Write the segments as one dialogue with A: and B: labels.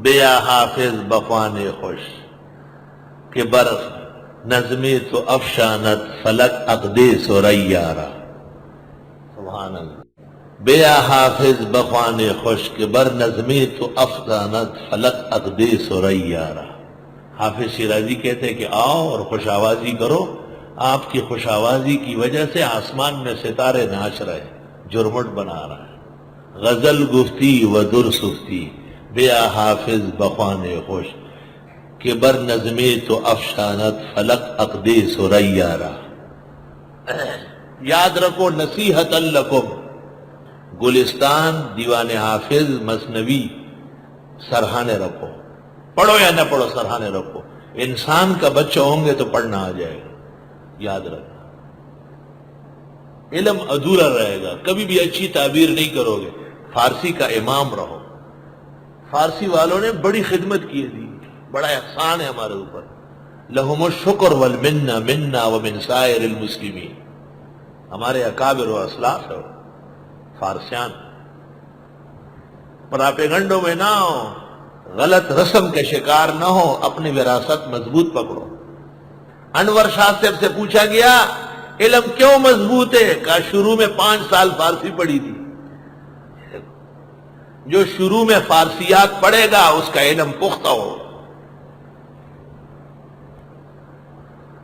A: بیا حافظ بخوان خوش کہ برف نظمی تو افشانت فلک عقدِ سریارہ. سبحان اللہ. بیا حافظ بخوان خوش کہ بر نظمی تو افشانت فلک عقدِ سریارہ. حافظ شیرازی کہتے کہ آؤ اور خوش آوازی کرو. آپ کی خوش آوازی کی وجہ سے آسمان میں ستارے ناچ رہے، جرمٹ بنا رہا ہے. غزل گفتی و در سفتی بیا حافظ بخوان خوش کہ بر نظمی تو افشانت فلک عقدِ سریارہ. یاد رکھو نصیحت لکم، گلستان دیوان حافظ مثنوی سرہانے رکھو. پڑھو یا نہ پڑھو سرہانے رکھو. انسان کا بچہ ہوں گے تو پڑھنا آ جائے گا. یاد رکھنا علم ادھورا رہے گا. کبھی بھی اچھی تعبیر نہیں کرو گے. فارسی کا امام رہو. فارسی والوں نے بڑی خدمت کی تھی، بڑا احسان ہے ہمارے اوپر. لہم الشکر والمنہ منا ومن سائر المسلمین. ہمارے اکابر و اسلاف ہے فارسیان. پراپیگنڈوں میں نہ ہو، غلط رسم کے شکار نہ ہو، اپنی وراثت مضبوط پکڑو. انور شاہ صاحب سے پوچھا گیا علم کیوں مضبوط ہے؟ کہا شروع میں 5 سال فارسی پڑھی تھی. جو شروع میں فارسیات پڑھے گا اس کا علم پختہ ہو.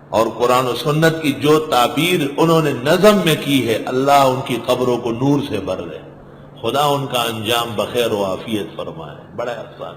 A: اور قرآن و سنت کی جو تعبیر انہوں نے نظم میں کی ہے، اللہ ان کی قبروں کو نور سے بھر دے. خدا ان کا انجام بخیر و عافیت فرمائے. بڑا احسان.